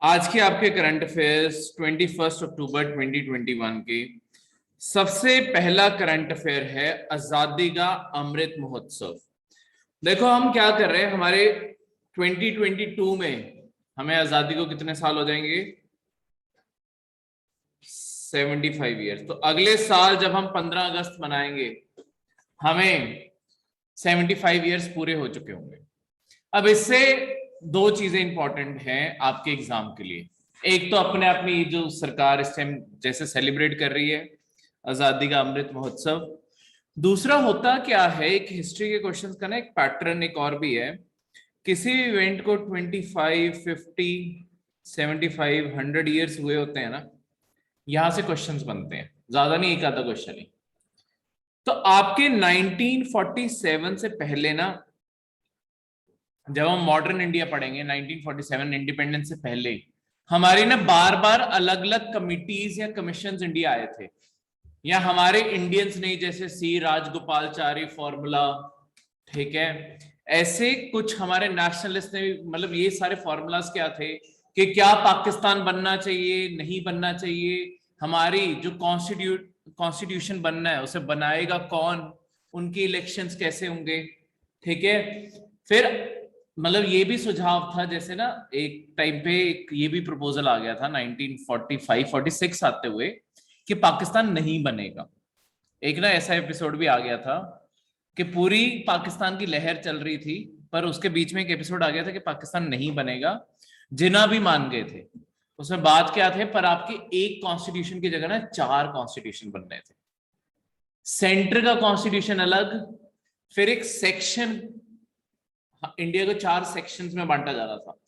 आज के आपके करंट अफेयर्स 21 अक्टूबर 2021 के सबसे पहला करंट अफेयर है आजादी का अमृत महोत्सव। देखो हम क्या कर रहे हैं, हमारे 2022 में हमें आजादी को कितने साल हो जाएंगे? 75 ईयर्स। तो अगले साल जब हम 15 अगस्त मनाएंगे हमें 75 ईयर्स पूरे हो चुके होंगे। अब इससे दो चीजें इंपॉर्टेंट हैं आपके एग्जाम के लिए। एक तो अपने अपनी जो सरकार इस टाइम जैसे सेलिब्रेट कर रही है आजादी का अमृत महोत्सव, दूसरा होता क्या है, एक हिस्ट्री के क्वेश्चंस का ना एक पैटर्न एक और भी है। किसी भी इवेंट को 25, 50, 75, 100 ईयर्स हुए होते हैं ना, यहां से क्वेश्चंस बनते हैं, ज्यादा नहीं, एक आधा क्वेश्चन ही। तो आपके 1947 से पहले ना, जब हम मॉडर्न इंडिया पढ़ेंगे 1947 इंडिपेंडेंस से पहले हमारी ना बार बार अलग अलग कमिटीज या कमीशंस इंडिया आए थे, या हमारे इंडियंस नहीं, जैसे सी राजगोपालचारी फॉर्मूला, ठीक है, ऐसे कुछ हमारे नेशनलिस्ट ने, मतलब ये सारे फॉर्मूलाज क्या थे कि क्या पाकिस्तान बनना चाहिए, नहीं बनना चाहिए, हमारी जो कॉन्स्टिट्यूशन बनना है उसे बनाएगा कौन, उनकी इलेक्शंस कैसे होंगे, ठीक है। फिर मतलब ये भी सुझाव था, जैसे ना एक टाइम पे एक ये भी प्रपोजल आ गया था 1945-46 आते हुए कि पाकिस्तान नहीं बनेगा। एक ना ऐसा एपिसोड भी आ गया था कि पूरी पाकिस्तान की लहर चल रही थी, पर उसके बीच में एक एपिसोड आ गया था कि पाकिस्तान नहीं बनेगा। जिन्ना भी मान गए थे। उसमें बात क्या थे, पर आपके एक कॉन्स्टिट्यूशन की जगह ना 4 कॉन्स्टिट्यूशन बन रहे थे। सेंटर का कॉन्स्टिट्यूशन अलग, फिर एक सेक्शन, इंडिया को 4 सेक्शंस में बांटा जा रहा था।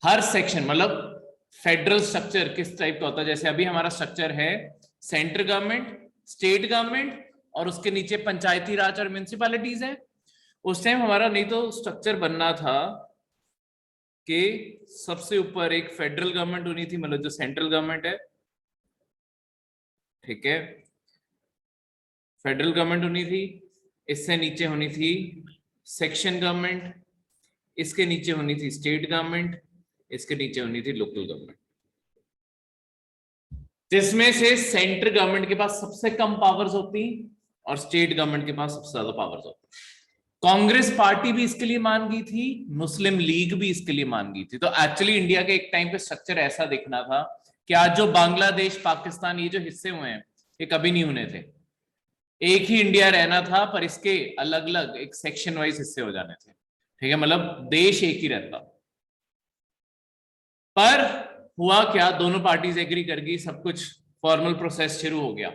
हर सेक्शन मतलब फेडरल स्ट्रक्चर किस टाइप का होता है, जैसे अभी हमारा स्ट्रक्चर है सेंट्रल गवर्नमेंट, स्टेट गवर्नमेंट और उसके नीचे पंचायती राज और म्यूनिसिपैलिटीज है। उस टाइम हमारा नहीं तो स्ट्रक्चर बनना था कि सबसे ऊपर एक फेडरल गवर्नमेंट होनी थी, मतलब जो सेंट्रल गवर्नमेंट है, ठीक है, फेडरल गवर्नमेंट होनी थी। इससे नीचे होनी थी सेक्शन गवर्नमेंट, इसके नीचे होनी थी स्टेट गवर्नमेंट, इसके नीचे होनी थी लोकल गवर्नमेंट, जिसमें से सेंट्रल गवर्नमेंट के पास सबसे कम पावर्स होती और स्टेट गवर्नमेंट के पास सबसे ज्यादा पावर्स होती। कांग्रेस पार्टी भी इसके लिए मान गई थी, मुस्लिम लीग भी इसके लिए मान गई थी। तो एक्चुअली इंडिया के एक टाइम पे स्ट्रक्चर ऐसा दिखना था कि आज जो बांग्लादेश, पाकिस्तान, ये जो हिस्से हुए हैं ये कभी नहीं होने थे, एक ही इंडिया रहना था, पर इसके अलग अलग एक सेक्शन वाइज हिस्से हो जाने थे, ठीक है, मतलब देश एक ही रहता। पर हुआ क्या, दोनों पार्टीज एग्री कर गई, सब कुछ फॉर्मल प्रोसेस शुरू हो गया।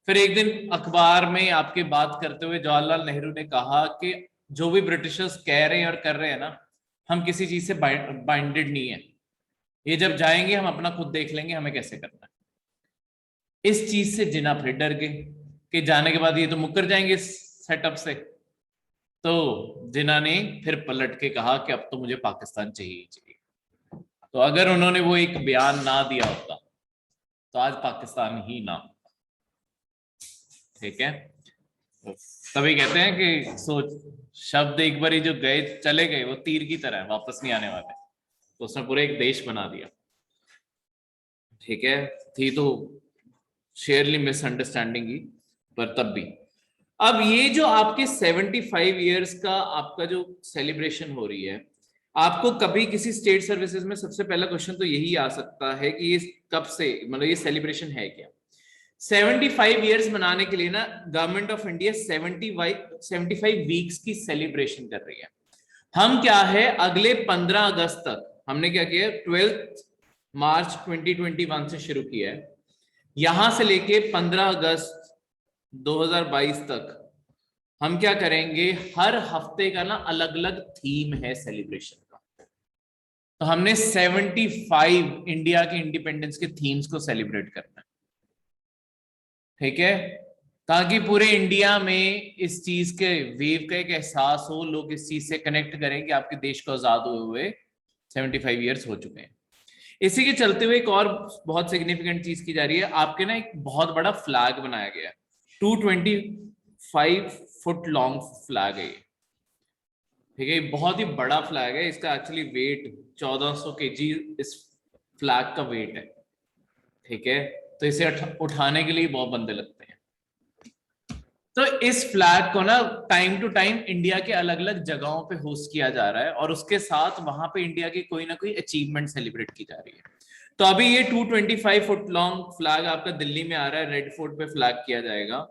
फिर एक दिन अखबार में आपके बात करते हुए जवाहरलाल नेहरू ने कहा कि जो भी ब्रिटिशर्स कह रहे हैं और कर रहे हैं ना, हम किसी चीज से बाइंडेड नहीं है, ये जब जाएंगे हम अपना खुद देख लेंगे हमें कैसे करना है। इस चीज से जिन्ना फिर डर गए कि जाने के बाद ये तो मुकर जाएंगे इस सेटअप से। तो जिन्ना ने फिर पलट के कहा कि अब तो मुझे पाकिस्तान चाहिए चाहिए। तो अगर उन्होंने वो एक बयान ना दिया होता तो आज पाकिस्तान ही ना, ठीक है। तो तभी कहते हैं कि सोच, शब्द एक बार जो गए चले गए वो तीर की तरह वापस नहीं आने वाले। तो उसने पूरे एक देश बना दिया, ठीक है। थी तो शेयरली मिसअंडरस्टैंडिंग ही, पर तब भी। अब ये जो आपके 75 ईयर्स का आपका जो सेलिब्रेशन हो रही है, आपको कभी किसी स्टेट सर्विसेज में सबसे पहला क्वेश्चन तो यही आ सकता है कि ये कब से, मतलब ये सेलिब्रेशन है क्या। 75 ईयर्स मनाने के लिए ना गवर्नमेंट ऑफ इंडिया 75 वीक्स की सेलिब्रेशन कर रही है। हम क्या है, अगले 15 अगस्त तक हमने क्या किया, 12 मार्च 2021 से शुरू किया है, यहां से लेके 15 अगस्त 2022 तक हम क्या करेंगे, हर हफ्ते का ना अलग अलग थीम है सेलिब्रेशन का। तो हमने 75 इंडिया के इंडिपेंडेंस के थीम्स को सेलिब्रेट करना है, ठीक है, ताकि पूरे इंडिया में इस चीज के वेव का एक एहसास हो, लोग इस चीज से कनेक्ट करें कि आपके देश को आजाद हुए 75 ईयर्स हो चुके हैं। इसी के चलते हुए एक और बहुत सिग्निफिकेंट चीज की जा रही है, आपके ना एक बहुत बड़ा फ्लैग बनाया गया है, 225 फुट लॉन्ग फ्लैग है, ठीक है, बहुत ही बड़ा फ्लैग है। इसका एक्चुअली वेट 1400 kg इस फ्लैग का वेट है, ठीक है। तो इसे उठाने के लिए बहुत बंदे लगते हैं। तो इस फ्लैग को ना टाइम टू टाइम इंडिया के अलग अलग जगहों पे होस्ट किया जा रहा है, और उसके साथ वहां पे इंडिया की कोई ना कोई अचीवमेंट सेलिब्रेट की जा रही है। तो अभी ये 225 फुट लॉन्ग फ्लैग आपका दिल्ली में आ रहा है, रेड फोर्ट पे फ्लैग किया जाएगा,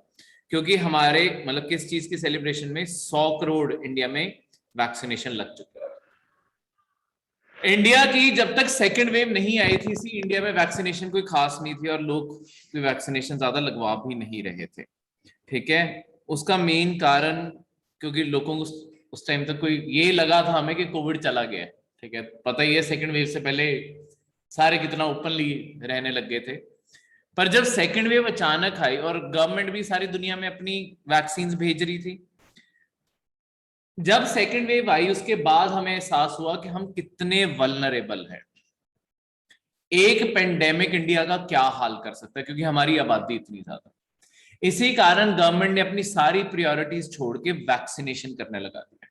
क्योंकि हमारे मतलब किस चीज की सेलिब्रेशन में 100 करोड़ इंडिया में वैक्सीनेशन लग चुका है। इंडिया की जब तक सेकेंड वेव नहीं आई थी, इसी इंडिया में वैक्सीनेशन कोई खास नहीं थी और लोग कोई वैक्सीनेशन ज्यादा लगवा भी नहीं रहे थे, ठीक है। उसका मेन कारण क्योंकि लोगों को उस टाइम तक कोई ये लगा था हमें कि कोविड चला गया, ठीक है। पता ही है सेकंड वेव से पहले सारे कितना ओपनली रहने लग गए थे, पर जब सेकंड वेव अचानक आई और गवर्नमेंट भी सारी दुनिया में अपनी वैक्सीन भेज रही थी, जब सेकंड वेव आई उसके बाद हमें एहसास हुआ कि हम कितने वल्नरेबल हैं। एक पेंडेमिक इंडिया का क्या हाल कर सकता है, क्योंकि हमारी आबादी इतनी ज्यादा। इसी कारण गवर्नमेंट ने अपनी सारी प्रायोरिटीज छोड़ के वैक्सीनेशन करने लगा दिया।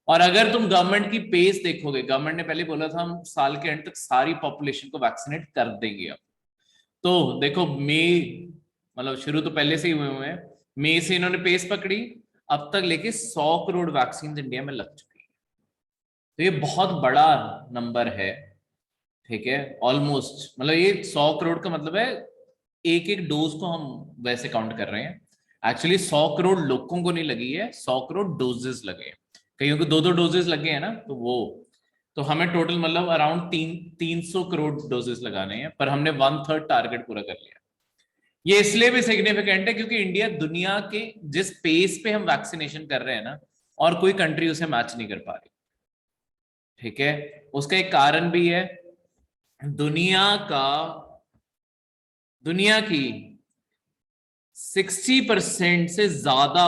और अगर तुम गवर्नमेंट की पेस देखोगे, गवर्नमेंट ने पहले बोला था हम साल के एंड तक सारी पॉपुलेशन को वैक्सीनेट कर देंगे। अब तो देखो मई, मतलब शुरू तो पहले से ही हुए हैं, मई से इन्होंने पेस पकड़ी, अब तक लेके 100 करोड़ वैक्सीन इंडिया में लग चुकी है। तो ये बहुत बड़ा नंबर है, ठीक है। ऑलमोस्ट मतलब ये 100 करोड़ का मतलब है एक एक डोज को हम वैसे काउंट कर रहे हैं। एक्चुअली 100 करोड़ लोगों को नहीं लगी है, 100 करोड़ डोजेस लगे हैं, कईयों को 2-2 डोजेस लगे हैं ना, तो वो तो हमें टोटल मतलब अराउंड 300 करोड़ डोजेस लगाने हैं, पर हमने 1/3 टारगेट पूरा कर लिया। ये इसलिए भी सिग्निफिकेंट है क्योंकि इंडिया दुनिया के जिस पेस पे हम वैक्सीनेशन कर रहे हैं ना, और कोई कंट्री उसे मैच नहीं कर पा रही, ठीक है। उसका एक कारण भी है, दुनिया की 60% से ज्यादा,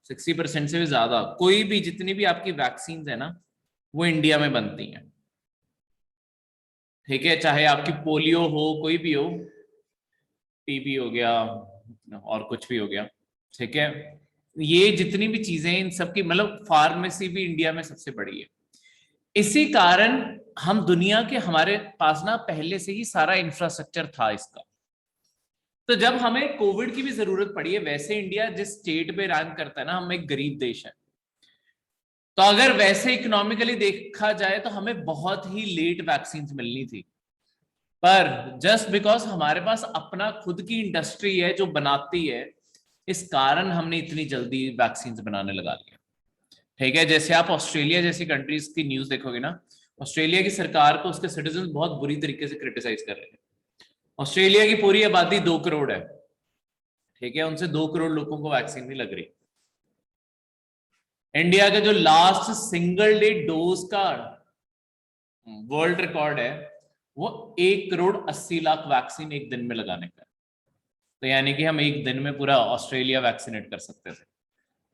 60% से भी ज्यादा कोई भी जितनी भी आपकी वैक्सीन है ना, वो इंडिया में बनती हैं, ठीक है। चाहे आपकी पोलियो हो, कोई भी हो, टीबी हो गया और कुछ भी हो गया, ठीक है। ये जितनी भी चीजें, इन सबकी मतलब फार्मेसी भी इंडिया में सबसे बड़ी है। इसी कारण हम दुनिया के, हमारे पास ना पहले से ही सारा इंफ्रास्ट्रक्चर था इसका। तो जब हमें कोविड की भी जरूरत पड़ी है, वैसे इंडिया जिस स्टेट पे रैंक करता है ना, हम एक गरीब देश है, तो अगर वैसे इकोनॉमिकली देखा जाए तो हमें बहुत ही लेट वैक्सीन मिलनी थी, पर जस्ट बिकॉज हमारे पास अपना खुद की इंडस्ट्री है जो बनाती है, इस कारण हमने इतनी जल्दी वैक्सीन बनाने लगा लिया, ठीक है। जैसे आप ऑस्ट्रेलिया जैसी कंट्रीज की न्यूज देखोगे ना, ऑस्ट्रेलिया की सरकार को उसके सिटीजन बहुत बुरी तरीके से क्रिटिसाइज कर रहे हैं। ऑस्ट्रेलिया की पूरी आबादी 2 करोड़ है, ठीक है, उनसे 2 करोड़ लोगों को वैक्सीन नहीं लग रही। इंडिया का जो लास्ट सिंगल डे डोज का वर्ल्ड रिकॉर्ड है वो 1,80,00,000 वैक्सीन एक दिन में लगाने का। तो यानी कि हम एक दिन में पूरा ऑस्ट्रेलिया वैक्सीनेट कर सकते थे,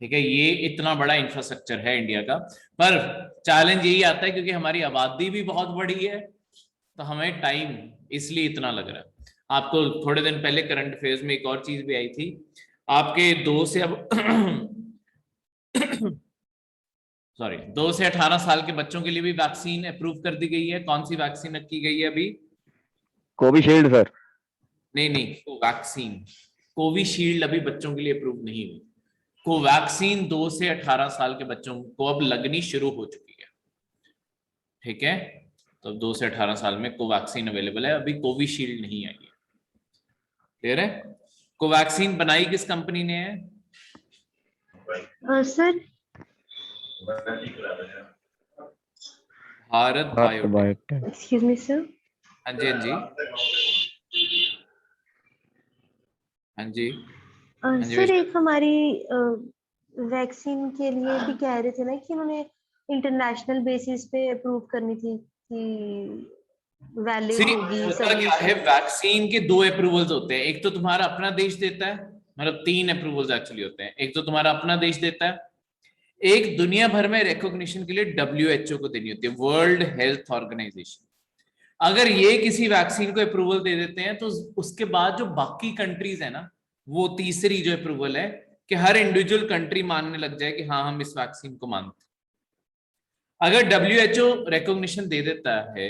ठीक है। ये इतना बड़ा इंफ्रास्ट्रक्चर है इंडिया का, पर चैलेंज यही आता है क्योंकि हमारी आबादी भी बहुत बड़ी है, तो हमें टाइम इसलिए इतना लग रहा है। आपको थोड़े दिन पहले करंट अफेयर्स में एक और चीज भी आई थी, आपके 2 से अब सॉरी 2 से 18 साल के बच्चों के लिए भी वैक्सीन अप्रूव कर दी गई है। कौन सी वैक्सीन की गई है अभी? Covishield sir. नहीं, कोवैक्सीन। कोविशील्ड अभी बच्चों के लिए अप्रूव नहीं हुई। कोवैक्सीन 2 से 18 साल के बच्चों को अब लगनी शुरू हो चुकी है, ठीक है। तो 2 से 18 साल में कोवैक्सीन अवेलेबल है, अभी कोविशील्ड नहीं आई है, क्लियर है। कोवैक्सीन बनाई किस कंपनी ने है? Sir Bharat biotech. Excuse me sir. हाँ जी, हाँ जी, हाँ जी, हाँ जी। सर एक हमारी वैक्सीन के लिए भी कह रहे थे ना कि उन्होंने इंटरनेशनल बेसिस पे अप्रूव करनी थी कि वैलिड होगी होता क्या है, वैक्सीन के 2 अप्रूवल्स होते हैं। एक तो तुम्हारा अपना देश देता है, मतलब 3 अप्रूवल्स एक्चुअली होते हैं। एक तो तुम्हारा अपना देश देता है, एक दुनिया भर में रिकॉग्निशन के लिए WHO को देनी होती है, वर्ल्ड हेल्थ ऑर्गेनाइजेशन। अगर ये किसी वैक्सीन को अप्रूवल दे देते हैं तो उसके बाद जो बाकी कंट्रीज है ना, वो तीसरी जो अप्रूवल है कि हर इंडिविजुअल कंट्री मानने लग जाए कि हाँ हम इस वैक्सीन को मानते हैं। अगर WHO रिकॉग्निशन दे देता है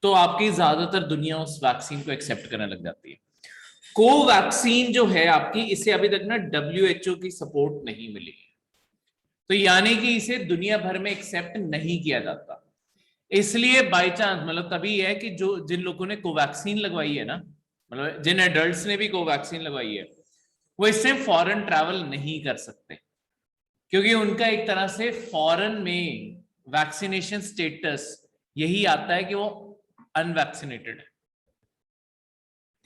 तो आपकी ज्यादातर दुनिया उस वैक्सीन को एक्सेप्ट करने लग जाती है। कोवैक्सीन जो है आपकी, इसे अभी तक ना WHO की सपोर्ट नहीं मिली है, तो यानी कि इसे दुनिया भर में एक्सेप्ट नहीं किया जाता। इसलिए बाय चांस मतलब तभी है कि जो जिन लोगों ने कोवैक्सीन लगवाई है ना, मतलब जिन एडल्ट्स ने भी कोवैक्सीन लगवाई है, वो इससे फॉरेन ट्रैवल नहीं कर सकते, क्योंकि उनका एक तरह से फॉरेन में वैक्सीनेशन स्टेटस यही आता है कि वो अनवैक्सीनेटेड है,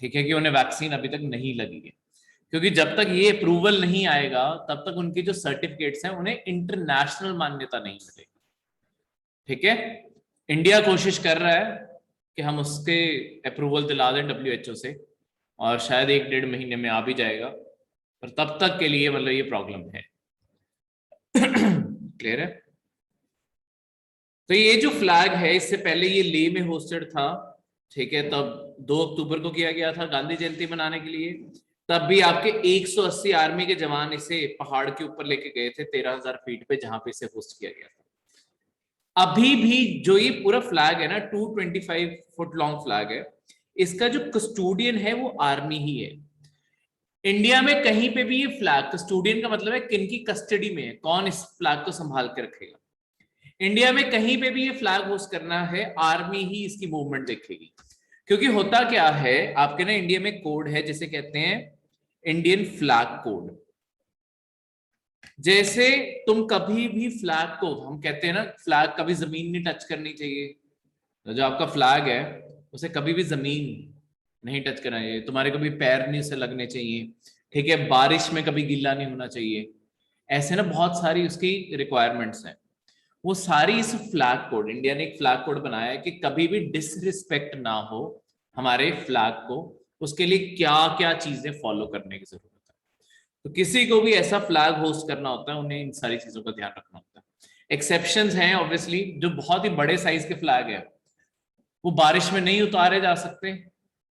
ठीक है, कि उन्हें वैक्सीन अभी तक नहीं लगी है। क्योंकि जब तक ये अप्रूवल नहीं आएगा तब तक उनकी जो सर्टिफिकेट्स हैं उन्हें इंटरनेशनल मान्यता नहीं मिलेगी, ठीक है। इंडिया कोशिश कर रहा है कि हम उसके अप्रूवल दिला दें WHO से, और शायद 1-1.5 महीने में आ भी जाएगा, पर तब तक के लिए मतलब ये प्रॉब्लम है। क्लियर है? तो ये जो फ्लैग है, इससे पहले ये ले में होस्टेड था, ठीक है, तब 2 अक्टूबर को किया गया था गांधी जयंती मनाने के लिए। तब भी आपके 180 आर्मी के जवान इसे पहाड़ के ऊपर लेके गए थे 13,000 फीट पे, जहां पे इसे होस्ट किया गया था। अभी भी जो ये पूरा फ्लैग है ना, 225 फुट लॉन्ग फ्लैग है, इसका जो कस्टोडियन है वो आर्मी ही है। इंडिया में कहीं पे भी ये फ्लैग, कस्टोडियन का मतलब है किनकी कस्टडी में है, कौन इस फ्लैग को संभाल के रखेगा। इंडिया में कहीं पे भी ये फ्लैग होस्ट करना है, आर्मी ही इसकी मूवमेंट देखेगी। क्योंकि होता क्या है, आपके ना इंडिया में कोड है जिसे कहते हैं इंडियन फ्लैग कोड। जैसे तुम कभी भी फ्लैग को, हम कहते हैं ना फ्लैग कभी जमीन नहीं टच करनी चाहिए, तो जो आपका फ्लैग है उसे कभी भी जमीन नहीं टच करना चाहिए, तुम्हारे कभी पैर नहीं उसे लगने चाहिए, ठीक है, बारिश में कभी गीला नहीं होना चाहिए, ऐसे ना बहुत सारी उसकी रिक्वायरमेंट्स हैं। वो सारी इस फ्लैग कोड, इंडिया ने एक फ्लैग कोड बनाया है कि कभी भी डिसरिस्पेक्ट ना हो हमारे फ्लैग को, उसके लिए क्या क्या चीजें फॉलो करने की जरूरत है। तो किसी को भी ऐसा फ्लैग होस्ट करना होता है, उन्हें इन सारी चीजों का ध्यान रखना होता है। एक्सेप्शंस हैं ऑब्वियसली, जो बहुत ही बड़े साइज के फ्लैग है वो बारिश में नहीं उतारे जा सकते।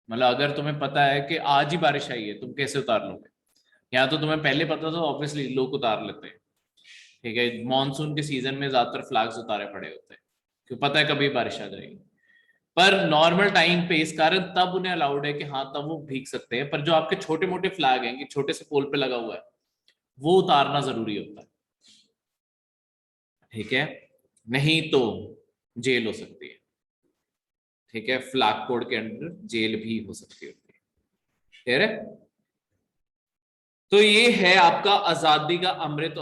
मतलब अगर तुम्हें पता है कि आज ही बारिश आई है, तुम कैसे उतार लोगे? या तो तुम्हें पहले पता था, ऑब्वियसली लोग उतार लेते हैं, ठीक है, मॉनसून के सीजन में ज्यादातर फ्लैग्स उतारे पड़े होते हैं क्योंकि पता है कभी बारिश आ जाएगी। पर नॉर्मल टाइम पे इस कारण तब उन्हें अलाउड है कि हाँ तब वो भीग सकते हैं, पर जो आपके छोटे मोटे फ्लैग हैं कि छोटे से पोल पे लगा हुआ है, वो उतारना जरूरी होता है, ठीक है, नहीं तो जेल हो सकती है, ठीक है, फ्लैग कोड के अंडर जेल भी हो सकती होती है, ठीक है। तो ये है आपका आजादी का अमृत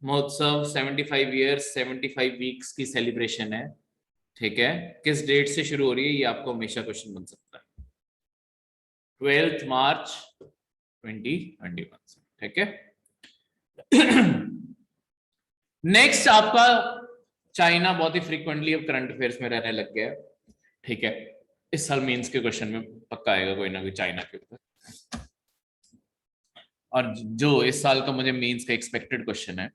महोत्सव, 75 ईयर्स 75 वीक्स की सेलिब्रेशन है, ठीक है। किस डेट से शुरू हो रही है ये आपको हमेशा क्वेश्चन बन सकता है, 12 मार्च 2021 से, ठीक है। नेक्स्ट आपका चाइना बहुत ही फ्रीक्वेंटली अब करंट अफेयर्स में रहने लग गया है, ठीक है, इस साल मेंस के क्वेश्चन में पक्का आएगा कोई ना कोई चाइना के ऊपर। और जो इस साल का मुझे मेंस का एक्सपेक्टेड क्वेश्चन है,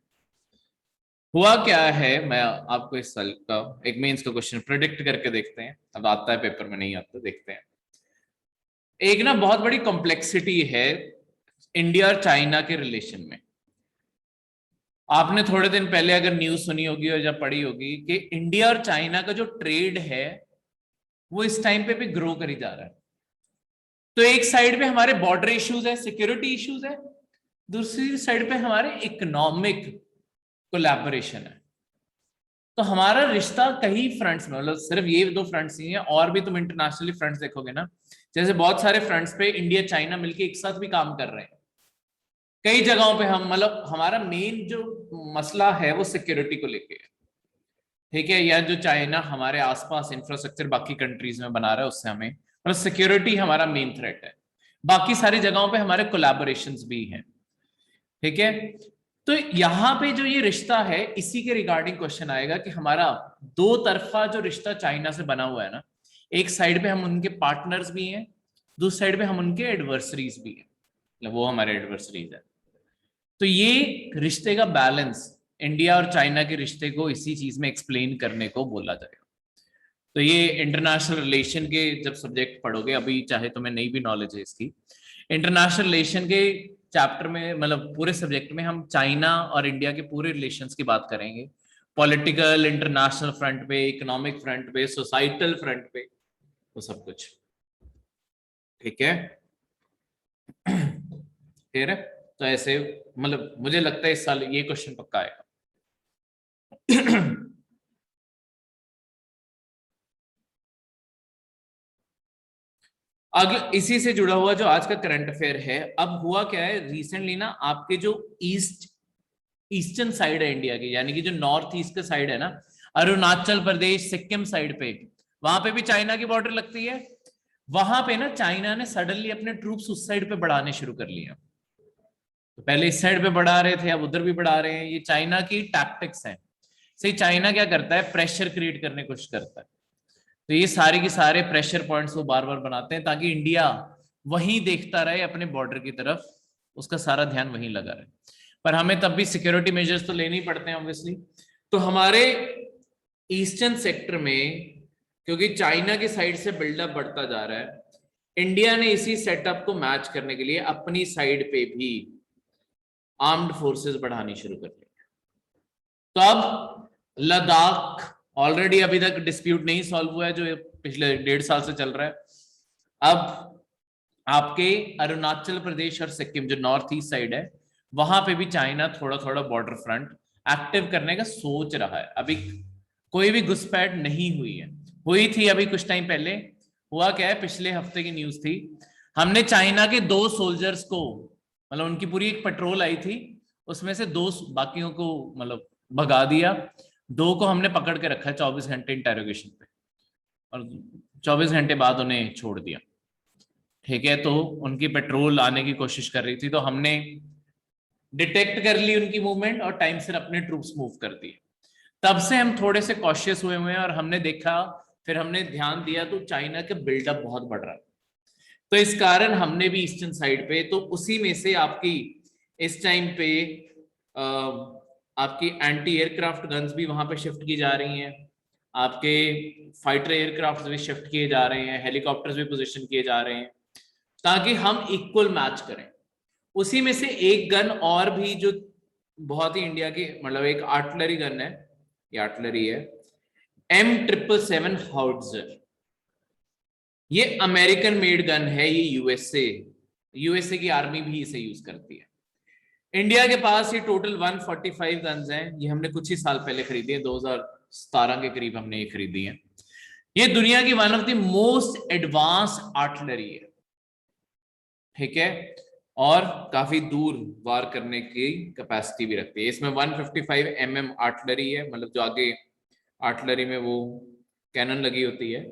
हुआ क्या है, मैं आपको इस साल का एक मेंस का क्वेश्चन प्रेडिक्ट करके देखते हैं, अब आता है पेपर में नहीं आता, देखते हैं। एक ना बहुत बड़ी कॉम्प्लेक्सिटी है इंडिया और चाइना के रिलेशन में। आपने थोड़े दिन पहले अगर न्यूज सुनी होगी और जब पढ़ी होगी कि इंडिया और चाइना का जो ट्रेड है वो इस टाइम पे भी ग्रो करी जा रहा है। तो एक साइड पे हमारे बॉर्डर इश्यूज है, सिक्योरिटी इश्यूज है, दूसरी साइड पे हमारे इकोनॉमिक कोलैबोरेशन है। तो हमारा रिश्ता कई फ्रंट्स में, मतलब सिर्फ ये 2 फ्रंट्स नहीं है, और भी तुम इंटरनेशनली फ्रंट्स देखोगे ना, जैसे बहुत सारे फ्रंट्स पे इंडिया चाइना मिलके एक साथ भी काम कर रहे हैं। कई जगहों पे हम, मतलब हमारा मेन जो मसला है वो सिक्योरिटी को लेके है, ठीक है, या जो चाइना हमारे आसपास इंफ्रास्ट्रक्चर बाकी कंट्रीज में बना रहा है उससे हमें, मतलब सिक्योरिटी हमारा मेन थ्रेट है। बाकी सारी जगहों पे हमारे कोलैबोरेशंस भी हैं, ठीक है। तो यहाँ पे जो ये रिश्ता है, इसी के रिगार्डिंग क्वेश्चन आएगा कि हमारा 2 तरफा जो रिश्ता चाइना से बना हुआ है ना, एक साइड पे हम उनके पार्टनर्स भी हैं, दूसरी साइड पे हम उनके एडवर्सरीज भी हैं, मतलब वो हमारे एडवर्सरीज है। तो ये रिश्ते का बैलेंस, इंडिया और चाइना के रिश्ते को इसी चीज में एक्सप्लेन करने को बोला जाएगा। तो ये इंटरनेशनल रिलेशन के जब सब्जेक्ट पढ़ोगे, अभी चाहे तुम्हें नहीं भी नॉलेज है इसकी, इंटरनेशनल रिलेशन के चैप्टर में, मतलब पूरे सब्जेक्ट में हम चाइना और इंडिया के पूरे रिलेशंस की बात करेंगे, पॉलिटिकल इंटरनेशनल फ्रंट पे, इकोनॉमिक फ्रंट पे, सोसाइटल फ्रंट पे, वो सब कुछ। ठीक है, क्लियर है? तो ऐसे मतलब मुझे लगता है इस साल ये क्वेश्चन पक्का आएगा। अगले इसी से जुड़ा हुआ जो आज का करंट अफेयर है, अब हुआ क्या है रिसेंटली ना, आपके जो ईस्टर्न साइड है इंडिया की, यानी कि जो नॉर्थ ईस्ट का साइड है ना, अरुणाचल प्रदेश, सिक्किम साइड पे, वहां पे भी चाइना की बॉर्डर लगती है। वहां पे ना चाइना ने सडनली अपने ट्रूप्स उस साइड पे बढ़ाने शुरू कर लिए। तो पहले इस साइड पे बढ़ा रहे थे, अब उधर भी बढ़ा रहे हैं। ये चाइना की टैक्टिक्स हैं। सही, चाइना क्या करता है, प्रेशर क्रिएट करने की कोशिश करता है। तो ये सारे के सारे प्रेशर पॉइंट्स वो बार बार बनाते हैं ताकि इंडिया वहीं देखता रहे अपने बॉर्डर की तरफ, उसका सारा ध्यान वहीं लगा रहे। पर हमें तब भी सिक्योरिटी मेजर्स तो लेने ही पड़ते हैं ऑब्वियसली। तो हमारे ईस्टर्न सेक्टर में क्योंकि चाइना की साइड से बिल्डअप बढ़ता जा रहा है, इंडिया ने इसी सेटअप को मैच करने के लिए अपनी साइड पे भी आर्म्ड फोर्सेस बढ़ानी शुरू कर दी। तो अब लद्दाख ऑलरेडी अभी तक डिस्प्यूट नहीं सॉल्व हुआ है जो पिछले 1.5 साल से चल रहा है। अब आपके अरुणाचल प्रदेश और सिक्किम जो नॉर्थ ईस्ट साइड है, वहां पे भी चाइना थोड़ा थोड़ा बॉर्डर फ्रंट एक्टिव करने का सोच रहा है। अभी कोई भी घुसपैठ नहीं हुई है, हुई थी अभी कुछ टाइम पहले। हुआ क्या है, पिछले हफ्ते की न्यूज थी, हमने चाइना के 2 सोल्जर्स को, मतलब उनकी पूरी एक पेट्रोल आई थी, उसमें से 2 बाकियों को मतलब भगा दिया, 2 को हमने पकड़ के रखा है 24 घंटे इंटेरोगेशन पे, और 24 घंटे बाद उन्हें छोड़ दिया। ठीक है, तो उनकी पेट्रोल आने की कोशिश कर रही थी, तो हमने डिटेक्ट कर ली उनकी मूवमेंट और टाइम से अपने ट्रूप्स मूव कर दिए। तब से हम थोड़े से कॉशियस हुए हैं और हमने देखा, फिर हमने ध्यान दिया तो चाइना का बिल्डअप बहुत बढ़ रहा है। तो इस कारण हमने भी ईस्टर्न साइड पे, तो उसी में से आपकी इस टाइम पे आपकी एंटी एयरक्राफ्ट गन्स भी वहां पे शिफ्ट की जा रही हैं, आपके फाइटर एयरक्राफ्ट भी शिफ्ट किए जा रहे हैं, हेलीकॉप्टर्स भी पोजीशन किए जा रहे हैं ताकि हम इक्वल मैच करें। उसी में से एक गन और भी जो बहुत ही इंडिया की, मतलब एक आर्टिलरी गन है, ये आर्टिलरी है M777 हाउट्जर। ये अमेरिकन मेड गन है, ये यूएसए की आर्मी भी इसे यूज करती है। इंडिया के पास ये टोटल 145 गन्स हैं, ये हमने कुछ ही साल पहले खरीदी है, 2017 के करीब हमने ये खरीदी है। ये दुनिया की one of the most advance artillery है। ठीक है, और काफी दूर वार करने की कैपेसिटी भी रखती है। इसमें 155 mm आर्टिलरी है, मतलब जो आगे आर्टिलरी में वो कैनन लगी होती है,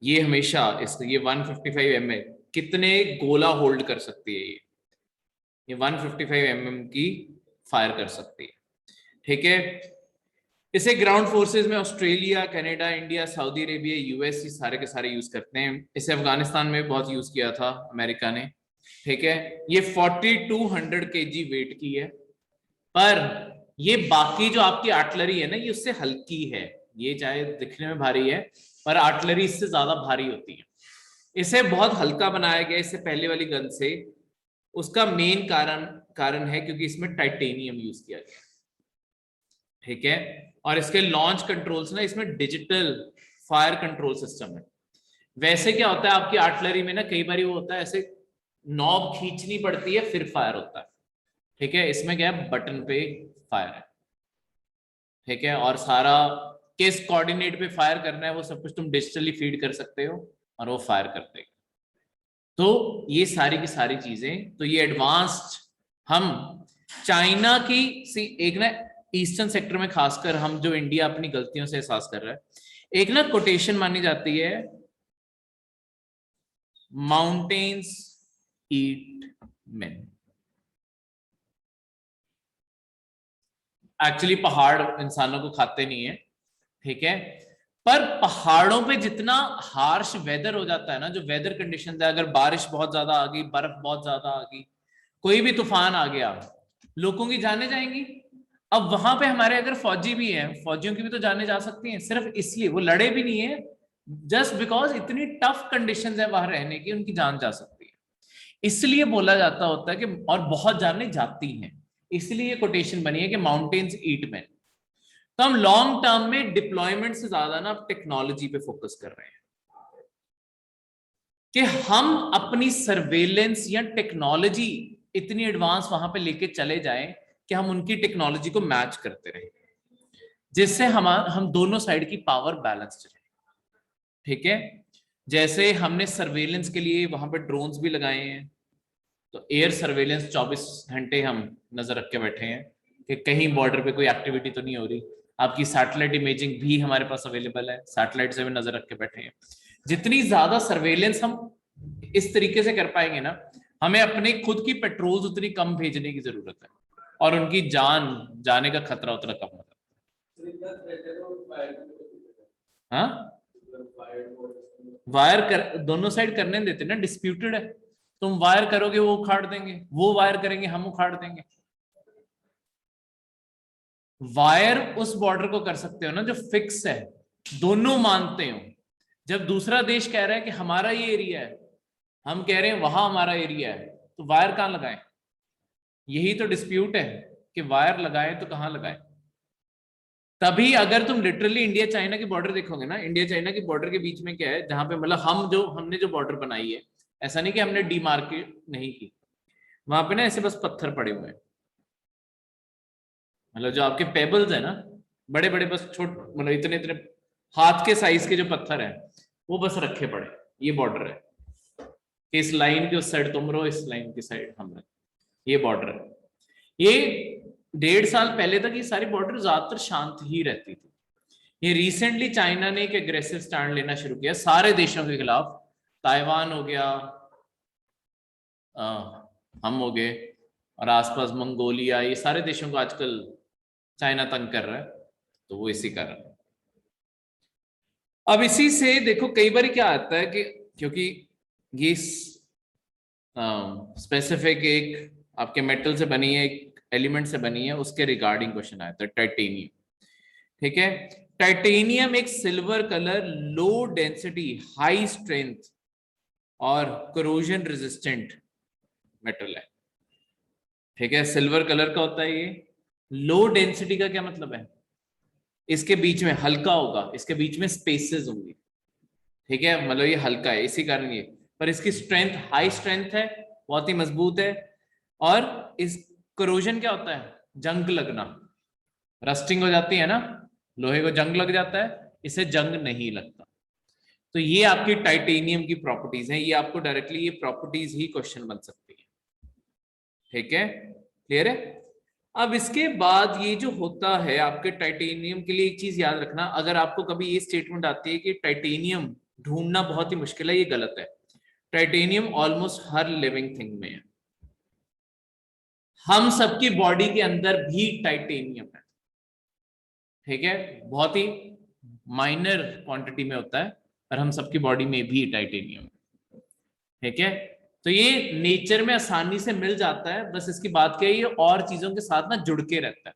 ये हमेशा ये 155 mm कितने गोला होल्ड कर सकती है, ये 155 mm की फायर कर सकती है। ठीक है, इसे ग्राउंड फोर्सेस में Australia, Canada, India, Saudi Arabia, US सारे के सारे यूज करते हैं। इसे अफगानिस्तान में बहुत यूज किया था अमेरिका ने। ठीक है, ये 4200 kg वेट की है, पर ये बाकी जो आपकी आर्टिलरी है ना, ये उससे हल्की है। ये चाहे दिखने में भारी है, पर आर्टिलरी इससे ज्यादा भारी होती है। इसे बहुत हल्का बनाया गया इससे पहले वाली गन से। उसका मेन कारण है क्योंकि इसमें टाइटेनियम यूज किया गया। ठीक है, और इसके लॉन्च कंट्रोल्स ना, इसमें डिजिटल फायर कंट्रोल सिस्टम है। वैसे क्या होता है आपकी आर्टिलरी में ना, कई बार वो होता है ऐसे नॉब खींचनी पड़ती है फिर फायर होता है। ठीक है, इसमें क्या है, बटन पे फायर है। ठीक है, और सारा किस कोऑर्डिनेट पे फायर करना है वो सब कुछ तुम डिजिटली फीड कर सकते हो और वो फायर कर देगा। तो ये सारी की सारी चीजें, तो ये एडवांस्ड हम चाइना की एक ना ईस्टर्न सेक्टर में खासकर हम जो इंडिया अपनी गलतियों से एहसास कर रहा है, एक ना कोटेशन मानी जाती है, माउंटेन्स ईट मेन। एक्चुअली पहाड़ इंसानों को खाते नहीं है। ठीक है, पर पहाड़ों पे जितना हार्श वेदर हो जाता है ना, जो वेदर कंडीशन है, अगर बारिश बहुत ज्यादा आ गई, बर्फ बहुत ज्यादा आ गई, कोई भी तूफान आ गया, लोगों की जाने जाएंगी। अब वहां पे हमारे अगर फौजी भी हैं, फौजियों की भी तो जाने जा सकती हैं, सिर्फ इसलिए वो लड़े भी नहीं है, जस्ट बिकॉज इतनी टफ कंडीशंस है वहां रहने की, उनकी जान जा सकती है। इसलिए बोला जाता होता है कि, और बहुत जाने जाती हैं, इसलिए कोटेशन बनी है कि माउंटेन्स ईट मैन। तो हम लॉन्ग टर्म में डिप्लॉयमेंट से ज्यादा ना टेक्नोलॉजी पे फोकस कर रहे हैं कि हम अपनी सर्वेलेंस या टेक्नोलॉजी इतनी एडवांस वहां पे लेके चले जाएं कि हम उनकी टेक्नोलॉजी को मैच करते रहें, जिससे हम दोनों साइड की पावर बैलेंस रहे। ठीक है, जैसे हमने सर्वेलेंस के लिए वहां पे ड्रोन्स भी लगाए हैं, तो एयर सर्वेलेंस 24 घंटे हम नजर रख के बैठे हैं कि कहीं बॉर्डर पे कोई एक्टिविटी तो नहीं हो रही। आपकी सैटेलाइट इमेजिंग भी हमारे पास अवेलेबल है, सैटेलाइट से भी नजर रख के बैठे हैं। जितनी ज्यादा सर्वेलेंस हम इस तरीके से कर पाएंगे ना, हमें अपने खुद की पेट्रोल्स उतनी कम भेजने की जरूरत है और उनकी जान जाने का खतरा उतना कम होता है। हाँ, वायर कर दोनों साइड करने देते ना, डिस्प्यूटेड है। तुम वायर करोगे वो उखाड़ देंगे, वो वायर करेंगे हम उखाड़ देंगे। वायर उस बॉर्डर को कर सकते हो ना जो फिक्स है, दोनों मानते हो। जब दूसरा देश कह रहा है कि हमारा ये एरिया है, हम कह रहे हैं वहां हमारा एरिया है, तो वायर कहां लगाएं? यही तो डिस्प्यूट है कि वायर लगाएं तो कहां लगाएं। तभी अगर तुम लिटरली इंडिया चाइना की बॉर्डर देखोगे ना, इंडिया चाइना की बॉर्डर के बीच में क्या है, जहां पे मतलब हमने जो बॉर्डर बनाई है, ऐसा नहीं कि हमने डीमार्केट नहीं की, वहां पे ना ऐसे बस पत्थर पड़े हुए हैं, मतलब जो आपके पेबल्स है ना, बड़े बड़े बस मतलब इतने इतने हाथ के साइज के जो पत्थर है वो बस रखे पड़े। ये बॉर्डर है कि इस लाइन के उस साइड तुम रहो, इस लाइन की साइड हम रहे, ये बॉर्डर है। ये 1.5 साल पहले तक ये सारी बॉर्डर ज्यादातर शांत ही रहती थी। ये रिसेंटली चाइना ने एक एग्रेसिव स्टैंड लेना शुरू किया सारे देशों के खिलाफ। ताइवान हो गया, हम हो गए, और आसपास मंगोलिया, ये सारे देशों को आजकल चाइना तंग कर रहा है, तो वो इसी कारण। अब इसी से देखो कई बार क्या आता है कि क्योंकि ये स्पेसिफिक एक आपके मेटल से बनी है, एक एलिमेंट से बनी है, उसके रिगार्डिंग क्वेश्चन आया था, टाइटेनियम। ठीक है, टाइटेनियम एक silver colour, low density, high strength और करोजन रेजिस्टेंट मेटल है। ठीक है, सिल्वर कलर का होता है ये। लो डेंसिटी का क्या मतलब है? इसके बीच में हल्का होगा, इसके बीच में स्पेसेस होंगी। ठीक है, मतलब ये हल्का है इसी कारण ये, पर इसकी स्ट्रेंथ हाई स्ट्रेंथ है, बहुत ही मजबूत है। और इस करोजन क्या होता है? जंग लगना, रस्टिंग हो जाती है ना, लोहे को जंग लग जाता है, इसे जंग नहीं लगता। तो ये आपकी टाइटेनियम की प्रॉपर्टीज हैं, ये आपको डायरेक्टली ये प्रॉपर्टीज ही क्वेश्चन बन सकती है। ठीक है, क्लियर है? अब इसके बाद ये जो होता है आपके टाइटेनियम के लिए, एक चीज याद रखना, अगर आपको कभी ये स्टेटमेंट आती है कि टाइटेनियम ढूंढना बहुत ही मुश्किल है, ये गलत है। टाइटेनियम ऑलमोस्ट हर लिविंग थिंग में है। हम सबकी बॉडी के अंदर भी टाइटेनियम है। ठीक है, बहुत ही माइनर क्वांटिटी में होता है, पर हम सबकी बॉडी में भी टाइटेनियम है। ठीक है, तो ये नेचर में आसानी से मिल जाता है, बस इसकी बात क्या है, ये और चीजों के साथ ना जुड़ के रहता है,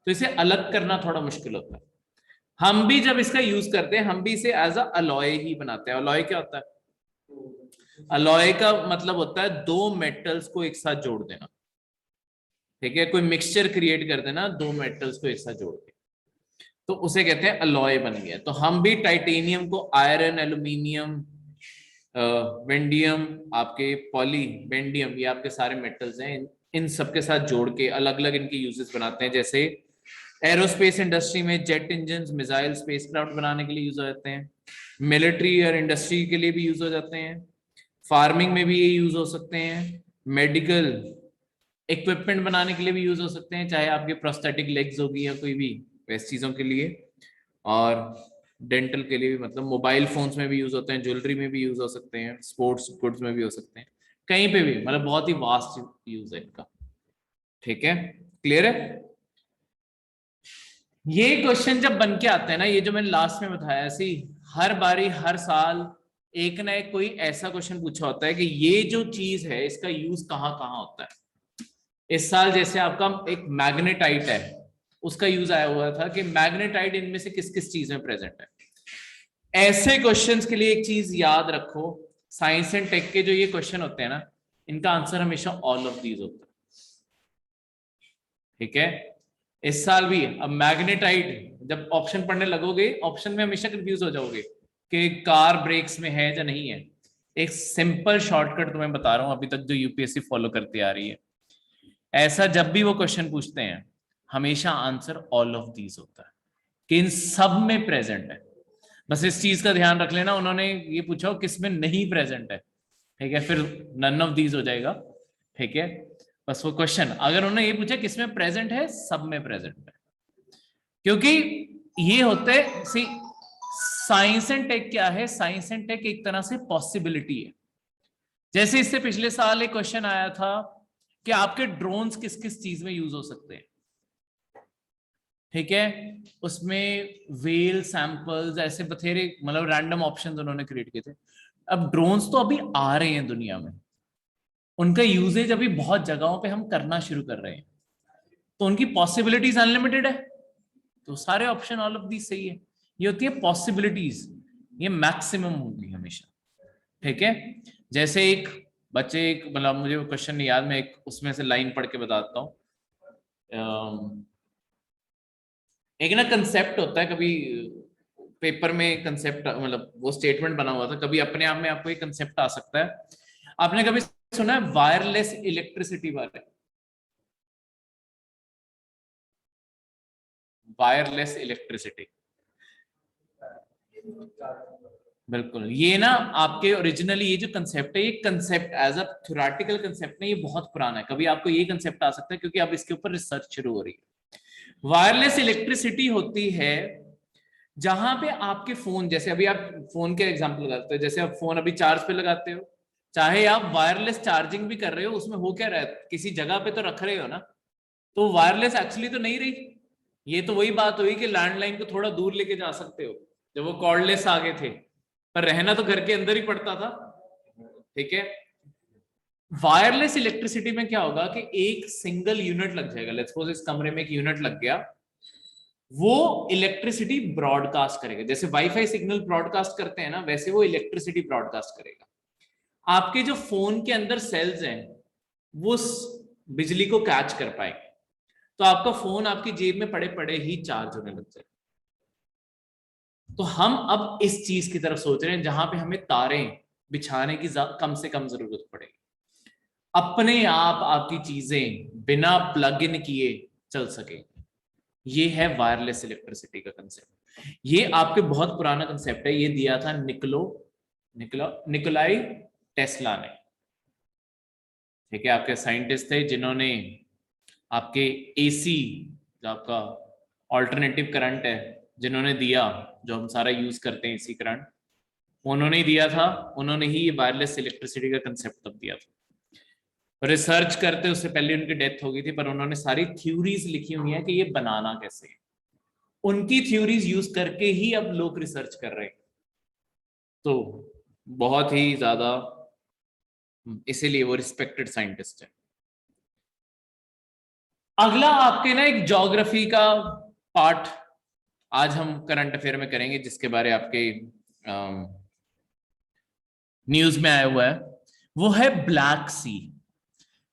तो इसे अलग करना थोड़ा मुश्किल होता है। हम भी जब इसका यूज करते हैं, हम भी इसे एज अ अलॉय ही बनाते हैं। अलॉय क्या होता है? अलॉय का मतलब होता है दो मेटल्स को एक साथ जोड़ देना। ठीक है, कोई मिक्सचर क्रिएट कर देना दो मेटल्स को एक साथ जोड़ के, तो उसे कहते हैं अलॉय बन गया। तो हम भी टाइटेनियम को आयरन, एल्यूमिनियम, वेंडियम, आपके पॉली वेंडियम, ये आपके सारे मेटल्स हैं, इन सब के साथ जोड़ के अलग अलग इनके यूजेस बनाते हैं। जैसे एरोस्पेस इंडस्ट्री में जेट इंजन, मिसाइल, स्पेसक्राफ्ट बनाने के लिए यूज हो जाते हैं। मिलिट्री और इंडस्ट्री के लिए भी यूज हो जाते हैं। फार्मिंग में भी ये यूज हो सकते हैं। मेडिकल इक्विपमेंट बनाने के लिए भी यूज हो सकते हैं, चाहे आपके प्रोस्थेटिक लेग्स होगी या कोई भी वैसी चीजों के लिए। और डेंटल के लिए भी, मतलब मोबाइल फोन्स में भी यूज होते हैं, ज्वेलरी में भी यूज हो सकते हैं, स्पोर्ट्स गुड्स में भी हो सकते हैं, कहीं पे भी, मतलब बहुत ही वास्ट यूज है इनका। ठीक है, क्लियर है? ये क्वेश्चन जब बन के आते हैं ना, ये जो मैंने लास्ट में बताया, सी हर बारी हर साल एक ना एक कोई ऐसा क्वेश्चन पूछा होता है कि ये जो चीज है इसका यूज कहाँ कहाँ होता है। इस साल जैसे आपका एक मैग्नेटाइट है, उसका यूज आया हुआ था कि मैग्नेटाइट इनमें से किस किस चीज में प्रेजेंट है। ऐसे क्वेश्चंस के लिए एक चीज याद रखो, साइंस एंड टेक के जो ये क्वेश्चन होते हैं ना, इनका आंसर हमेशा ऑल ऑफ दीज होता है। ठीक है, इस साल भी। अब मैग्नेटाइट, जब ऑप्शन पढ़ने लगोगे ऑप्शन में हमेशा कंफ्यूज हो जाओगे कि कार ब्रेक्स में है या नहीं है। एक सिंपल शॉर्टकट तुम्हें बता रहा हूं अभी तक जो यूपीएससी फॉलो करती आ रही है। ऐसा जब भी वो क्वेश्चन पूछते हैं हमेशा आंसर ऑल ऑफ दीज होता है कि इन सब में प्रेजेंट है। बस इस चीज का ध्यान रख लेना, उन्होंने ये पूछा किस में नहीं प्रेजेंट है, ठीक है, फिर नन ऑफ दीज हो जाएगा, ठीक है। बस वो क्वेश्चन अगर उन्होंने ये पूछा किसमें प्रेजेंट है, सब में प्रेजेंट है। क्योंकि ये होते सी साइंस एंड टेक क्या है, साइंस एंड टेक एक तरह से पॉसिबिलिटी है। जैसे इससे पिछले साल एक क्वेश्चन आया था कि आपके ड्रोन्स किस किस चीज में यूज हो सकते हैं, ठीक है। उसमें वेल सैंपल्स ऐसे बथेरे मतलब रैंडम ऑप्शंस उन्होंने क्रिएट किए थे। अब ड्रोन्स तो अभी आ रहे हैं दुनिया में, उनका यूजेज अभी बहुत जगहों पे हम करना शुरू कर रहे हैं, तो उनकी पॉसिबिलिटीज अनलिमिटेड है, तो सारे ऑप्शन ऑल ऑफ दीज सही है। ये होती है पॉसिबिलिटीज, ये मैक्सिमम होगी हमेशा, ठीक है। जैसे एक बच्चे एक मतलब मुझे क्वेश्चन नहीं याद, मैं एक उसमें से लाइन पढ़ के बताता हूँ। एक ना कंसेप्ट होता है, कभी पेपर में कंसेप्ट मतलब वो स्टेटमेंट बना हुआ था, कभी अपने आप में आपको एक कंसेप्ट आ सकता है। आपने कभी सुना है वायरलेस इलेक्ट्रिसिटी बारे? वायरलेस इलेक्ट्रिसिटी, बिल्कुल। ये ना आपके ओरिजिनली ये जो कंसेप्ट है, ये concept as a theoretical concept नहीं, ये बहुत पुराना है। कभी आपको ये कंसेप्ट आ सकता है क्योंकि अब इसके ऊपर रिसर्च शुरू हो रही है। वायरलेस इलेक्ट्रिसिटी होती है जहां पे आपके फोन, जैसे अभी आप फोन के एग्जांपल लगाते हो, जैसे आप फोन अभी चार्ज पे लगाते हो, चाहे आप वायरलेस चार्जिंग भी कर रहे हो, उसमें हो क्या रहा है, किसी जगह पे तो रख रहे हो ना, तो वायरलेस एक्चुअली तो नहीं रही। ये तो वही बात हुई कि लैंडलाइन को थोड़ा दूर लेके जा सकते हो, जब वो कॉर्डलेस आ गए थे, पर रहना तो घर के अंदर ही पड़ता था, ठीक है। वायरलेस इलेक्ट्रिसिटी में क्या होगा कि एक सिंगल यूनिट लग जाएगा, लेट्स सपोज इस कमरे में एक यूनिट लग गया, वो इलेक्ट्रिसिटी ब्रॉडकास्ट करेगा। जैसे वाईफाई सिग्नल ब्रॉडकास्ट करते हैं ना, वैसे वो इलेक्ट्रिसिटी ब्रॉडकास्ट करेगा। आपके जो फोन के अंदर सेल्स हैं वो बिजली को कैच कर पाएंगे, तो आपका फोन आपकी जेब में पड़े पड़े ही चार्ज होने लग जाएगा। तो हम अब इस चीज की तरफ सोच रहे हैं जहां पे हमें तारें बिछाने की कम से कम जरूरत पड़ेगी, अपने आप आपकी चीजें बिना प्लग इन किए चल सके। ये है वायरलेस इलेक्ट्रिसिटी का कंसेप्ट। ये आपके बहुत पुराना कंसेप्ट है, ये दिया था निकोलाई टेस्ला ने, ठीक है। आपके साइंटिस्ट थे जिन्होंने आपके एसी जो आपका ऑल्टरनेटिव करंट है जिन्होंने दिया, जो हम सारा यूज करते हैं एसी करंट, उन्होंने ही दिया था। उन्होंने ही ये वायरलेस इलेक्ट्रिसिटी का कंसेप्ट तब दिया था। रिसर्च करते उससे पहले उनकी डेथ हो गई थी, पर उन्होंने सारी थ्योरीज लिखी हुई है कि ये बनाना कैसे है। उनकी थ्योरीज यूज करके ही अब लोग रिसर्च कर रहे हैं, तो बहुत ही ज्यादा, इसीलिए वो रिस्पेक्टेड साइंटिस्ट है। अगला आपके ना एक ज्योग्राफी का पार्ट आज हम करंट अफेयर में करेंगे, जिसके बारे आपके न्यूज में आया हुआ है, वो है ब्लैक सी।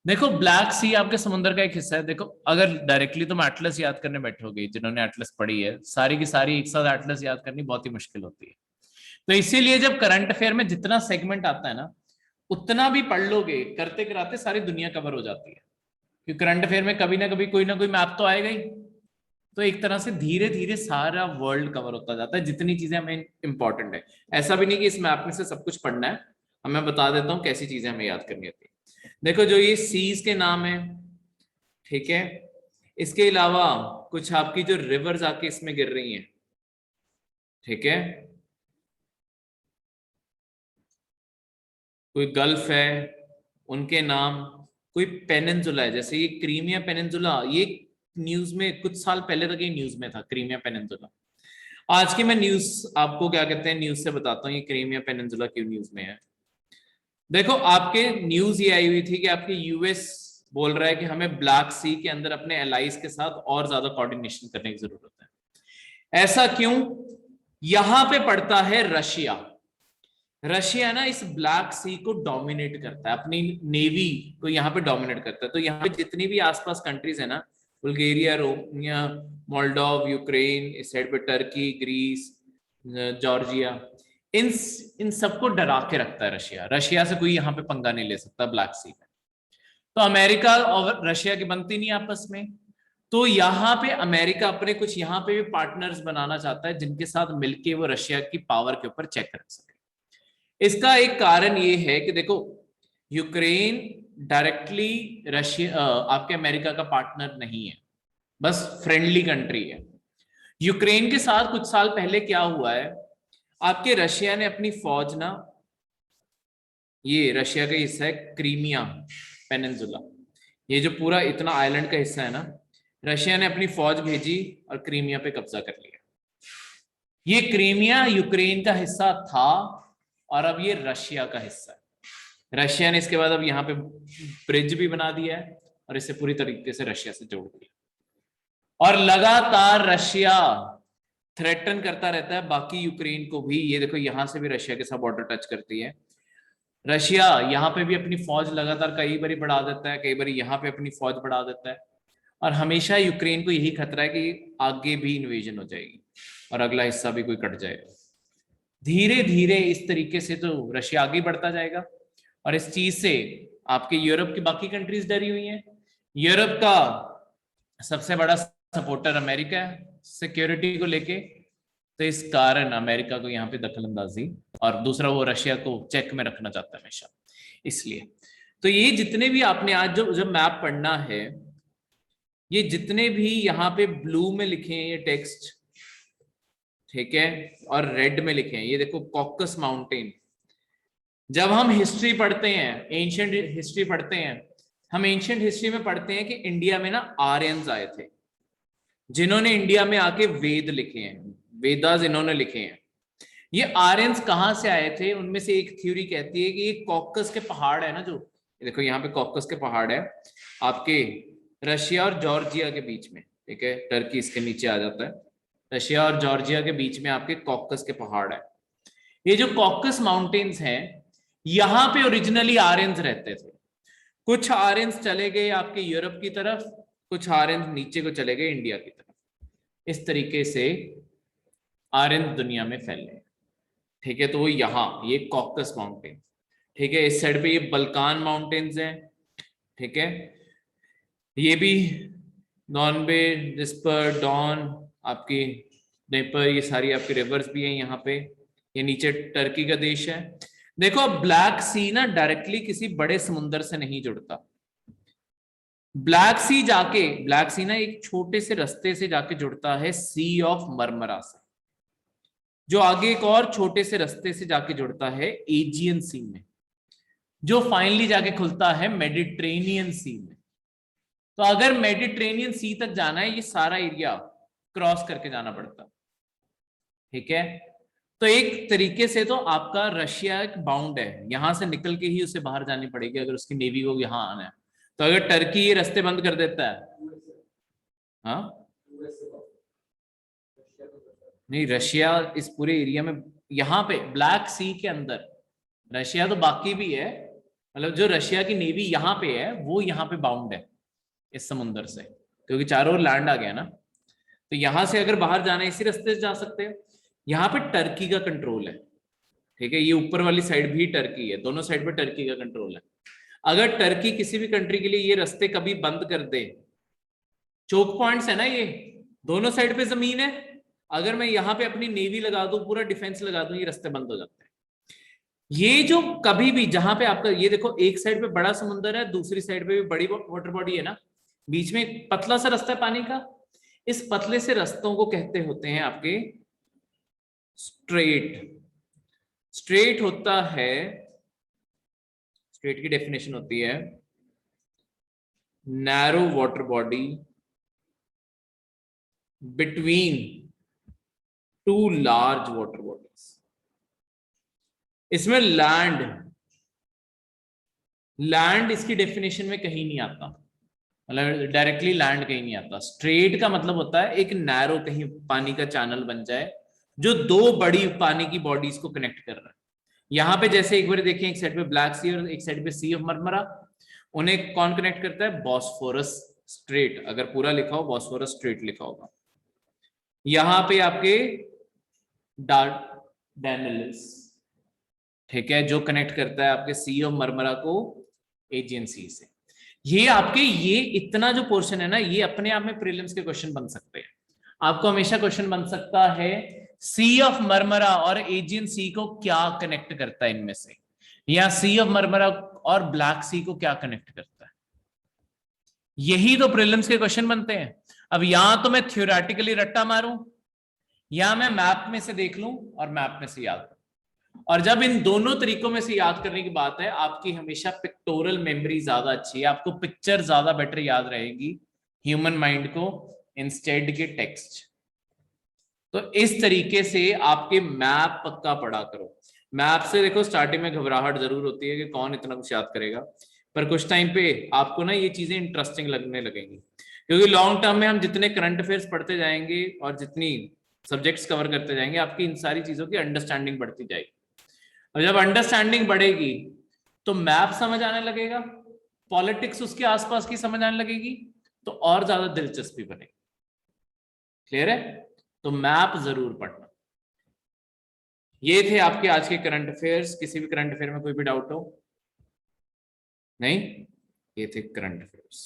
देखो ब्लैक सी आपके समुद्र का एक हिस्सा है। देखो अगर डायरेक्टली तुम एटलस याद करने बैठोगे, जिन्होंने एटलस पढ़ी है, सारी की सारी एक साथ एटलस याद करनी बहुत ही मुश्किल होती है। तो इसीलिए जब करंट अफेयर में जितना सेगमेंट आता है ना, उतना भी पढ़ लोगे, करते कराते सारी दुनिया कवर हो जाती है। क्योंकि करंट अफेयर में कभी ना कभी कोई ना कोई मैप तो आएगा ही, तो एक तरह से धीरे धीरे सारा वर्ल्ड कवर होता जाता है, जितनी चीजें हमें इंपॉर्टेंट है। ऐसा भी नहीं कि इस मैप में से सब कुछ पढ़ना है, मैं बता देता हूँ कैसी चीजें हमें याद करनी होती है। देखो जो ये सीज के नाम है, ठीक है, इसके अलावा कुछ आपकी जो रिवर्स आके इसमें गिर रही हैं, ठीक है, कोई गल्फ है उनके नाम, कोई पेनिनसुला है, जैसे ये क्रीमिया पेनिनसुला, ये न्यूज में कुछ साल पहले तक ये न्यूज में था, क्रीमिया पेनिनसुला। आज की मैं न्यूज आपको क्या कहते हैं न्यूज से बताता हूँ ये क्रीमिया पेनिनसुला क्यों न्यूज में है। देखो आपके न्यूज ये आई हुई थी कि आपके यूएस बोल रहा है कि हमें ब्लैक सी के अंदर अपने एलाइज के साथ और ज्यादा कोऑर्डिनेशन करने की जरूरत है। ऐसा क्यों? यहां पे पड़ता है रशिया। रशिया ना इस ब्लैक सी को डोमिनेट करता है, अपनी नेवी को यहाँ पे डोमिनेट करता है। तो यहाँ पे जितनी भी आसपास कंट्रीज है ना, बुल्गारिया, रोमानिया, मोल्डोव, यूक्रेन, इस साइड पे टर्की, ग्रीस, जॉर्जिया, इन सबको डरा के रखता है रशिया। रशिया से कोई यहाँ पे पंगा नहीं ले सकता ब्लैक सी में। तो अमेरिका और रशिया की बनती नहीं आपस में, तो यहाँ पे अमेरिका अपने कुछ यहाँ पे भी पार्टनर्स बनाना चाहता है जिनके साथ मिलके वो रशिया की पावर के ऊपर चेक रख सके। इसका एक कारण ये है कि देखो, यूक्रेन डायरेक्टली रशिया आपके अमेरिका का पार्टनर नहीं है, बस फ्रेंडली कंट्री है। यूक्रेन के साथ कुछ साल पहले क्या हुआ है, आपके रशिया ने अपनी फौज ना, ये रशिया का हिस्सा है क्रीमिया पेनिनसुला, ये जो पूरा इतना आइलैंड का हिस्सा है ना, रशिया ने अपनी फौज भेजी और क्रीमिया पे कब्जा कर लिया। ये क्रीमिया यूक्रेन का हिस्सा था और अब ये रशिया का हिस्सा है। रशिया ने इसके बाद अब यहाँ पे ब्रिज भी बना दिया है और इसे पूरी तरीके से रशिया से जोड़ दिया, और लगातार रशिया थ्रेटन करता रहता है बाकी यूक्रेन को भी। ये देखो, यहां से भी रशिया के साथ बॉर्डर टच करती है। रशिया यहाँ पे भी अपनी फौज लगातार कई बार बढ़ा देता है, कई बार यहाँ पे अपनी फौज बढ़ा देता है, और हमेशा यूक्रेन को यही खतरा है कि आगे भी इन्वेजन हो जाएगी और अगला हिस्सा भी कोई कट जाएगा। धीरे धीरे इस तरीके से तो रशिया आगे बढ़ता जाएगा, और इस चीज से आपके यूरोप की बाकी कंट्रीज डरी हुई हैं। यूरोप का सबसे बड़ा सपोर्टर अमेरिका है सिक्योरिटी को लेके, तो इस कारण अमेरिका को यहाँ पे दखल अंदाजी, और दूसरा वो रशिया को चेक में रखना चाहता है हमेशा, इसलिए। तो ये जितने भी आपने आज जो मैप पढ़ना है, ये जितने भी यहाँ पे ब्लू में लिखे हैं ये टेक्स्ट, ठीक है, और रेड में लिखे हैं, ये देखो कॉकस माउंटेन। जब हम हिस्ट्री पढ़ते हैं, एंशिएंट हिस्ट्री पढ़ते हैं, हम एंशिएंट हिस्ट्री में पढ़ते हैं कि इंडिया में ना आर्यंस आए थे जिन्होंने इंडिया में आके वेद लिखे हैं, वेदास इन्होंने लिखे हैं। ये आर्यंस कहाँ से आए थे, उनमें से एक थ्योरी कहती है कि ये कॉकस के पहाड़ है ना, जो देखो यहाँ पे कॉकस के पहाड़ है आपके रशिया और जॉर्जिया के बीच में, ठीक है, टर्की इसके नीचे आ जाता है, रशिया और जॉर्जिया के बीच में आपके कॉकस के पहाड़ है। ये जो कॉकस माउंटेन्स हैं, यहाँ पे ओरिजिनली आर्यंस रहते थे। कुछ आर्यंस चले गए आपके यूरोप की तरफ, कुछ आर्यंस नीचे को चले गए इंडिया की तरफ। इस तरीके से आर्यंस दुनिया में फैले, ठीक है। तो वो यहाँ ये कॉकस माउंटेन, ठीक है, इस साइड पे ये बल्कान माउंटेन्स हैं, ठीक है, ये भी नॉर्वे, डिस्पर, डॉन, आपकी नेपर, ये सारी आपकी रिवर्स भी हैं यहाँ पे। ये नीचे टर्की का देश है। देखो, अब ब्लैक सी ना डायरेक्टली किसी बड़े समुद्र से नहीं जुड़ता। ब्लैक सी ना एक छोटे से रास्ते से जाके जुड़ता है सी ऑफ मरमरा से, जो आगे एक और छोटे से रास्ते से जाके जुड़ता है एजियन सी में, जो फाइनली जाके खुलता है मेडिटेरेनियन सी में। तो अगर मेडिटेरेनियन सी तक जाना है, ये सारा एरिया क्रॉस करके जाना पड़ता, ठीक है। तो एक तरीके से तो आपका रशिया एक बाउंड है, यहां से निकल के ही उसे बाहर जानी पड़ेगी अगर उसकी नेवी को यहां आना है। तो अगर टर्की ये रास्ते बंद कर देता है, हाँ नहीं, रशिया इस पूरे एरिया में, यहाँ पे ब्लैक सी के अंदर रशिया तो बाकी भी है, मतलब जो रशिया की नेवी यहाँ पे है वो यहाँ पे बाउंड है इस समुद्र से, क्योंकि चारों ओर लैंड आ गया ना। तो यहां से अगर बाहर जाना है इसी रास्ते से जा सकते हैं। यहाँ पे टर्की का कंट्रोल है, ठीक है, ये ऊपर वाली साइड भी टर्की है, दोनों साइड पे टर्की का कंट्रोल है। अगर टर्की किसी भी कंट्री के लिए ये रास्ते कभी बंद कर दे, चोक पॉइंट्स है ना, ये दोनों साइड पे जमीन है, अगर मैं यहाँ पे अपनी नेवी लगा दूं, पूरा डिफेंस लगा दूं, ये रास्ते बंद हो जाते हैं। ये जो कभी भी जहां पे आपका, ये देखो एक साइड पे बड़ा समुद्र है, दूसरी साइड पे भी बड़ी वाटर बॉडी है ना, बीच में पतला सा रास्ता है पानी का। इस पतले से रास्तों को कहते होते हैं आपके स्ट्रेट। स्ट्रेट होता है, स्ट्रेट की डेफिनेशन होती है narrow water body between two large water bodies. इसमें लैंड इसकी डेफिनेशन में कहीं नहीं आता, मतलब डायरेक्टली लैंड कहीं नहीं आता। स्ट्रेट का मतलब होता है एक नैरो, कहीं पानी का चैनल बन जाए जो दो बड़ी पानी की बॉडीज को कनेक्ट कर रहा है। यहाँ पे जैसे एक बार देखें, एक साइड पे ब्लैक सी और एक साइड पे सी ऑफ मरमरा, उन्हें कौन कनेक्ट करता है? बॉस्फोरस स्ट्रेट, अगर पूरा लिखा हो बॉस्फोरस स्ट्रेट लिखा होगा। यहां पे आपके डार्डेनल्स, ठीक है, जो कनेक्ट करता है आपके सी ऑफ मरमरा को एजियन सी से। ये आपके ये इतना जो पोर्शन है ना, ये अपने आप में प्रीलिम्स के क्वेश्चन बन सकते हैं। आपको हमेशा क्वेश्चन बन सकता है सी ऑफ मरमरा और एजियन सी को क्या कनेक्ट करता है इनमें से, या सी ऑफ मरमरा और ब्लैक सी को क्या कनेक्ट करता है। यही तो प्रीलिम्स के क्वेश्चन बनते हैं। अब यहां तो मैं थ्योरेटिकली रट्टा मारूं, या मैं मैप में से देख लूं और मैप में से याद करूं। और जब इन दोनों तरीकों में से याद करने की बात है, आपकी हमेशा पिक्टोरल मेमोरी ज्यादा अच्छी है, आपको पिक्चर ज्यादा बेटर याद रहेगी ह्यूमन माइंड को इंस्टेड के टेक्स्ट। तो इस तरीके से आपके मैप पक्का पढ़ा करो। मैप से देखो स्टार्टिंग में घबराहट जरूर होती है कि कौन इतना कुछ याद करेगा, पर कुछ टाइम पे आपको ना ये चीजें इंटरेस्टिंग लगने लगेंगी, क्योंकि लॉन्ग टर्म में हम जितने करंट अफेयर्स पढ़ते जाएंगे और जितनी सब्जेक्ट्स कवर करते जाएंगे, आपकी इन सारी चीजों की अंडरस्टैंडिंग बढ़ती जाएगी। और जब अंडरस्टैंडिंग बढ़ेगी तो मैप समझ आने लगेगा, पॉलिटिक्स उसके आसपास की समझ आने लगेगी, तो और ज्यादा दिलचस्पी बनेगी। क्लियर है? तो मैप जरूर पढ़ना। ये थे आपके आज के करंट अफेयर्स। किसी भी करंट अफेयर में कोई भी डाउट हो? नहीं, ये थे करंट अफेयर्स।